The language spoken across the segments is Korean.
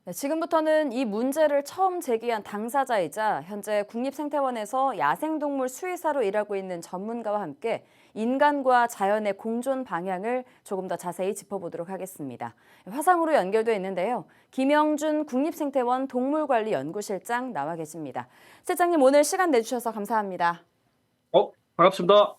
네, 지금부터는 이 문제를 처음 제기한 당사자이자 현재 국립생태원에서 야생동물 수의사로 일하고 있는 전문가와 함께 인간과 자연의 공존 방향을 조금 더 자세히 짚어보도록 하겠습니다. 화상으로 연결돼 있는데요. 김영준 국립생태원 동물관리연구실장 나와 계십니다. 실장님, 오늘 시간 내주셔서 감사합니다. 반갑습니다.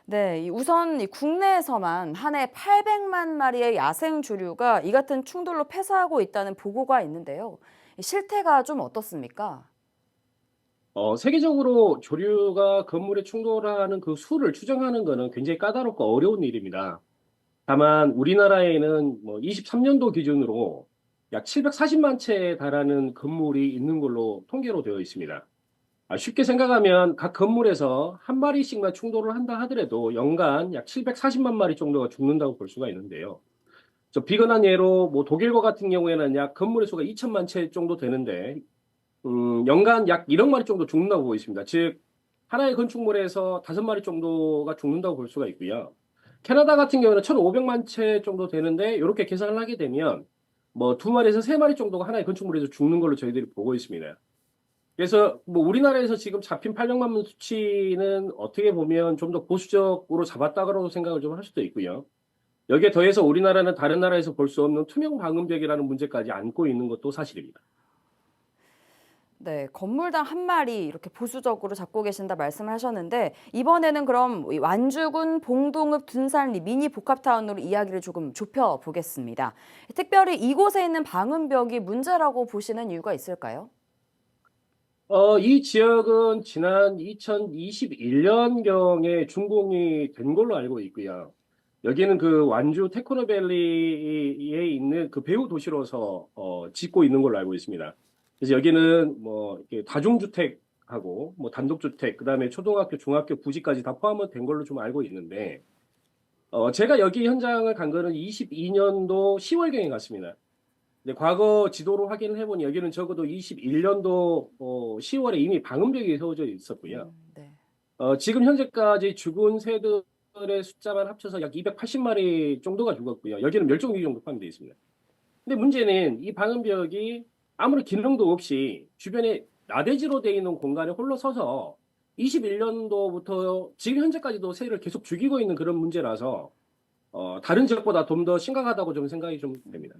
네, 우선 국내에서만 한 해 800만 마리의 야생 조류가 이 같은 충돌로 폐사하고 있다는 보고가 있는데요. 이 실태가 좀 어떻습니까? 세계적으로 조류가 건물에 충돌하는 그 수를 추정하는 것은 굉장히 까다롭고 어려운 일입니다. 다만 우리나라에는 23년도 기준으로 약 740만 채에 달하는 건물이 있는 걸로 통계로 되어 있습니다. 쉽게 생각하면 각 건물에서 한 마리씩만 충돌을 한다 하더라도 연간 약 740만 마리 정도가 죽는다고 볼 수가 있는데요. 비근한 예로 독일과 같은 경우에는 약 건물의 수가 2천만 채 정도 되는데 연간 약 1억 마리 정도 죽는다고 보고 있습니다. 즉, 하나의 건축물에서 5마리 정도가 죽는다고 볼 수가 있고요. 캐나다 같은 경우는 1,500만 채 정도 되는데, 이렇게 계산을 하게 되면, 2마리에서 3마리 정도가 하나의 건축물에서 죽는 걸로 저희들이 보고 있습니다. 그래서, 우리나라에서 지금 잡힌 800만 명 수치는 어떻게 보면 좀 더 보수적으로 잡았다고 생각을 좀 할 수도 있고요. 여기에 더해서 우리나라는 다른 나라에서 볼 수 없는 투명 방음벽이라는 문제까지 안고 있는 것도 사실입니다. 네, 건물당 한 마리 이렇게 보수적으로 잡고 계신다 말씀을 하셨는데 이번에는 그럼 이 완주군 봉동읍 둔산리 미니 복합타운으로 이야기를 조금 좁혀 보겠습니다. 특별히 이곳에 있는 방음벽이 문제라고 보시는 이유가 있을까요? 이 지역은 지난 2021년경에 준공이 된 걸로 알고 있고요. 여기는 그 완주 테크노밸리에 있는 그 배후 도시로서 짓고 있는 걸로 알고 있습니다. 그래서 여기는 이렇게 다중주택하고 단독주택, 그다음에 초등학교, 중학교, 부지까지 다 포함된 걸로 좀 알고 있는데, 제가 여기 현장을 간 거는 22년도 10월경에 갔습니다. 근데 과거 지도로 확인을 해보니 여기는 적어도 21년도 10월에 이미 방음벽이 세워져 있었고요. 네. 지금 현재까지 죽은 새들의 숫자만 합쳐서 약 280마리 정도가 죽었고요. 여기는 멸종위기 정도 포함되어 있습니다. 근데 문제는 이 방음벽이 아무런 기능도 없이 주변에 나대지로 되어 있는 공간에 홀로 서서 21년도부터 지금 현재까지도 새를 계속 죽이고 있는 그런 문제라서 다른 지역보다 좀 더 심각하다고 좀 생각이 좀 됩니다.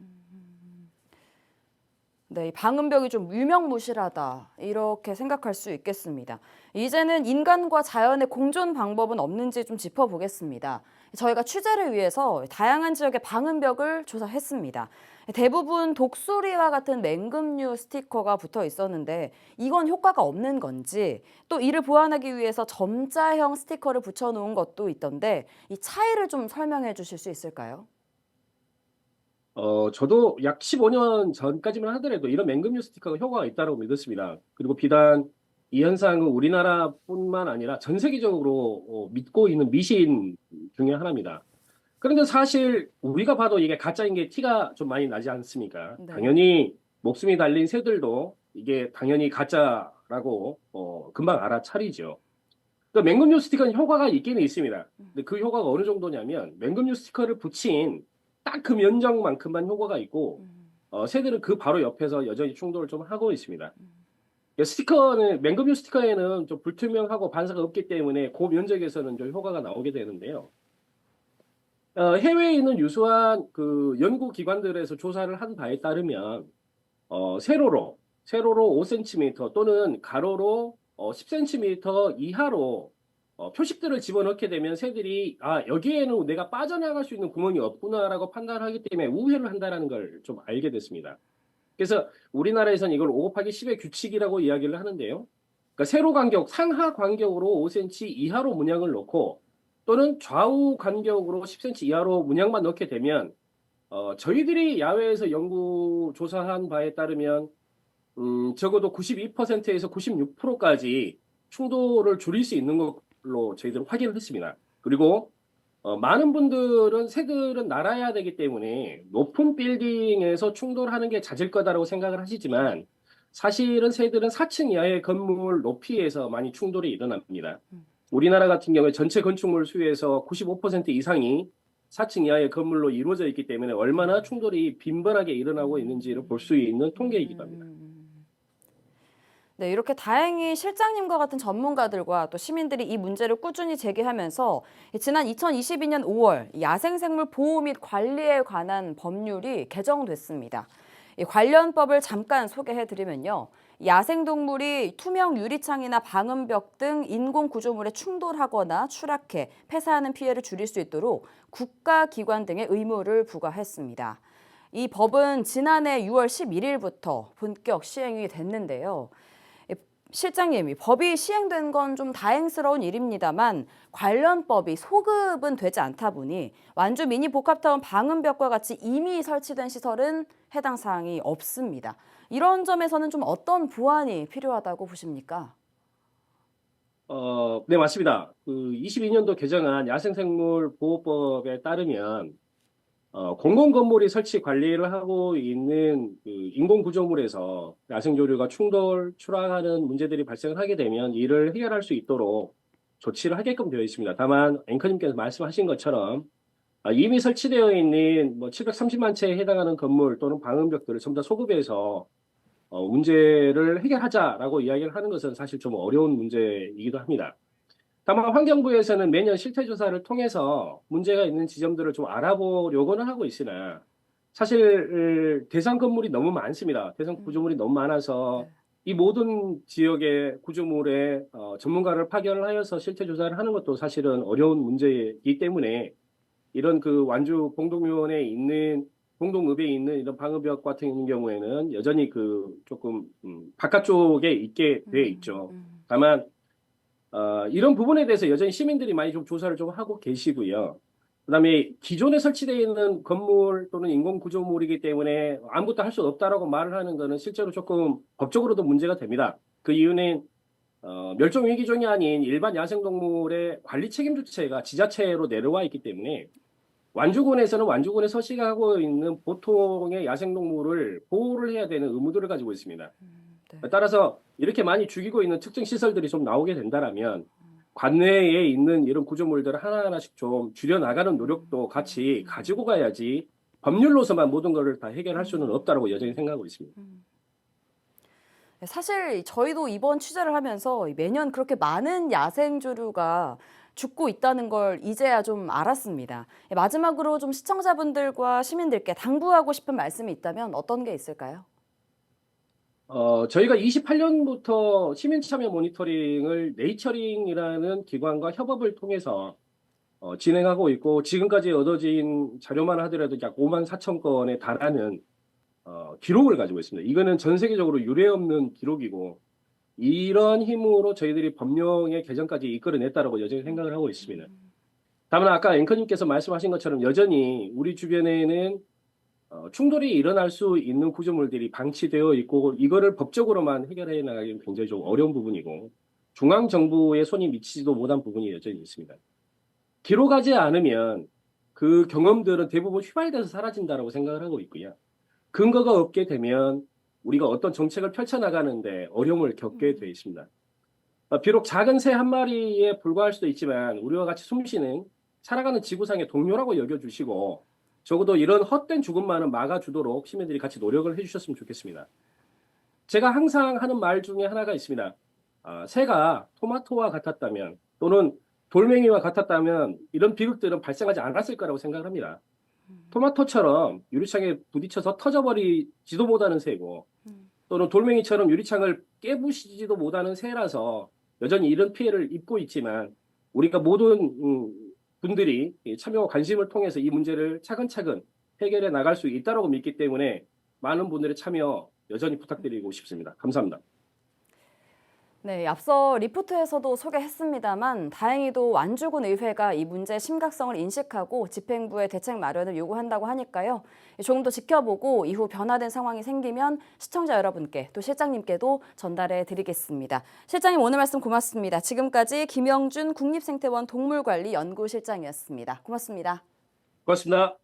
네, 이 방음벽이 좀 유명무실하다 이렇게 생각할 수 있겠습니다. 이제는 인간과 자연의 공존 방법은 없는지 좀 짚어보겠습니다. 저희가 취재를 위해서 다양한 지역의 방음벽을 조사했습니다. 대부분 독수리와 같은 맹금류 스티커가 붙어 있었는데 이건 효과가 없는 건지 또 이를 보완하기 위해서 점자형 스티커를 붙여놓은 것도 있던데 이 차이를 좀 설명해 주실 수 있을까요? 저도 약 15년 전까지만 하더라도 이런 맹금류 스티커가 효과가 있다고 믿었습니다. 그리고 비단 이 현상은 우리나라뿐만 아니라 전 세계적으로 믿고 있는 미신 중에 하나입니다. 그런데 사실 우리가 봐도 이게 가짜인 게 티가 좀 많이 나지 않습니까? 네. 당연히 목숨이 달린 새들도 이게 당연히 가짜라고 금방 알아차리죠. 그 맹금류 스티커는 효과가 있기는 있습니다. 근데 그 효과가 어느 정도냐면 맹금류 스티커를 붙인 딱 그 면적만큼만 효과가 있고 새들은 그 바로 옆에서 여전히 충돌을 좀 하고 있습니다. 스티커는 맹금류 스티커에는 좀 불투명하고 반사가 없기 때문에 그 면적에서는 좀 효과가 나오게 되는데요. 해외에 있는 유수한 그 연구기관들에서 조사를 한 바에 따르면 세로로 5cm 또는 가로로 10cm 이하로 표식들을 집어넣게 되면 새들이 여기에는 내가 빠져나갈 수 있는 구멍이 없구나라고 판단하기 때문에 우회를 한다는 걸 좀 알게 됐습니다. 그래서 우리나라에서는 이걸 5 곱하기 10의 규칙이라고 이야기를 하는데요. 그러니까 세로 간격, 상하 간격으로 5cm 이하로 문양을 넣고 또는 좌우 간격으로 10cm 이하로 문양만 넣게 되면 저희들이 야외에서 연구 조사한 바에 따르면 적어도 92%에서 96%까지 충돌을 줄일 수 있는 걸로 저희들은 확인을 했습니다. 그리고 많은 분들은 새들은 날아야 되기 때문에 높은 빌딩에서 충돌하는 게 잦을 거다라고 생각을 하시지만 사실은 새들은 4층 이하의 건물 높이에서 많이 충돌이 일어납니다. 우리나라 같은 경우에 전체 건축물 수에서 95% 이상이 4층 이하의 건물로 이루어져 있기 때문에 얼마나 충돌이 빈번하게 일어나고 있는지를 볼 수 있는 통계이기도 합니다. 네, 이렇게 다행히 실장님과 같은 전문가들과 또 시민들이 이 문제를 꾸준히 제기하면서 지난 2022년 5월 야생생물 보호 및 관리에 관한 법률이 개정됐습니다. 이 관련법을 잠깐 소개해드리면요. 야생동물이 투명 유리창이나 방음벽 등 인공 구조물에 충돌하거나 추락해 폐사하는 피해를 줄일 수 있도록 국가기관 등의 의무를 부과했습니다. 이 법은 지난해 6월 11일부터 본격 시행이 됐는데요. 실장님, 이 법이 시행된 건 좀 다행스러운 일입니다만 관련법이 소급은 되지 않다 보니 완주 미니 복합타운 방음벽과 같이 이미 설치된 시설은 해당 사항이 없습니다. 이런 점에서는 좀 어떤 보완이 필요하다고 보십니까? 네, 맞습니다. 그 22년도 개정한 야생생물 보호법에 따르면 공공 건물이 설치 관리를 하고 있는 그 인공 구조물에서 야생조류가 충돌, 추락하는 문제들이 발생을 하게 되면 이를 해결할 수 있도록 조치를 하게끔 되어 있습니다. 다만 앵커님께서 말씀하신 것처럼 이미 설치되어 있는 뭐 730만 채에 해당하는 건물 또는 방음벽들을 전부 다 소급해서 문제를 해결하자라고 이야기를 하는 것은 사실 좀 어려운 문제이기도 합니다. 다만 환경부에서는 매년 실태조사를 통해서 문제가 있는 지점들을 좀 알아보려고는 하고 있으나 사실 대상 건물이 너무 많습니다. 대상 구조물이 너무 많아서 네. 이 모든 지역의 구조물에 전문가를 파견을 하여서 실태조사를 하는 것도 사실은 어려운 문제이기 때문에 이런 그 완주 공동묘원에 있는 공동읍에 있는 이런 방음벽 같은 경우에는 여전히 그 조금 바깥쪽에 있게 돼 있죠. 다만 이런 부분에 대해서 여전히 시민들이 많이 좀 조사를 좀 하고 계시고요. 그다음에 기존에 설치되어 있는 건물 또는 인공 구조물이기 때문에 아무것도 할 수 없다라고 말을 하는 거는 실제로 조금 법적으로도 문제가 됩니다. 그 이유는 멸종위기종이 아닌 일반 야생동물의 관리 책임 주체가 지자체로 내려와 있기 때문에 완주군에서는 완주군에 서식하고 있는 보통의 야생동물을 보호를 해야 되는 의무들을 가지고 있습니다. 네. 따라서 이렇게 많이 죽이고 있는 특정 시설들이 좀 나오게 된다라면 관내에 있는 이런 구조물들을 하나하나씩 좀 줄여나가는 노력도 같이 가지고 가야지 법률로서만 모든 것을 다 해결할 수는 없다라고 여전히 생각하고 있습니다. 사실 저희도 이번 취재를 하면서 매년 그렇게 많은 야생조류가 죽고 있다는 걸 이제야 좀 알았습니다. 마지막으로 좀 시청자분들과 시민들께 당부하고 싶은 말씀이 있다면 어떤 게 있을까요? 저희가 28년부터 시민 참여 모니터링을 네이처링이라는 기관과 협업을 통해서 진행하고 있고 지금까지 얻어진 자료만 하더라도 약 5만 4천 건에 달하는 기록을 가지고 있습니다. 이거는 전 세계적으로 유례없는 기록이고 이런 힘으로 저희들이 법령의 개정까지 이끌어냈다라고 여전히 생각을 하고 있습니다. 다만 아까 앵커님께서 말씀하신 것처럼 여전히 우리 주변에는 충돌이 일어날 수 있는 구조물들이 방치되어 있고 이거를 법적으로만 해결해 나가기는 굉장히 좀 어려운 부분이고 중앙 정부의 손이 미치지도 못한 부분이 여전히 있습니다. 기록하지 않으면 그 경험들은 대부분 휘발돼서 사라진다라고 생각을 하고 있고요. 근거가 없게 되면 우리가 어떤 정책을 펼쳐나가는데 어려움을 겪게 돼 있습니다. 비록 작은 새 한 마리에 불과할 수도 있지만 우리와 같이 숨쉬는 살아가는 지구상의 동료라고 여겨주시고 적어도 이런 헛된 죽음만은 막아주도록 시민들이 같이 노력을 해주셨으면 좋겠습니다. 제가 항상 하는 말 중에 하나가 있습니다. 새가 토마토와 같았다면 또는 돌멩이와 같았다면 이런 비극들은 발생하지 않았을 거라고 생각을 합니다. 토마토처럼 유리창에 부딪혀서 터져버리지도 못하는 새고 또는 돌멩이처럼 유리창을 깨부시지도 못하는 새라서 여전히 이런 피해를 입고 있지만 우리가 모든 분들이 참여와 관심을 통해서 이 문제를 차근차근 해결해 나갈 수 있다고 믿기 때문에 많은 분들의 참여 여전히 부탁드리고 싶습니다. 감사합니다. 네, 앞서 리포트에서도 소개했습니다만 다행히도 완주군 의회가 이 문제의 심각성을 인식하고 집행부의 대책 마련을 요구한다고 하니까요. 조금 더 지켜보고 이후 변화된 상황이 생기면 시청자 여러분께 또 실장님께도 전달해 드리겠습니다. 실장님 오늘 말씀 고맙습니다. 지금까지 김영준 국립생태원 동물관리연구실장이었습니다. 고맙습니다. 고맙습니다.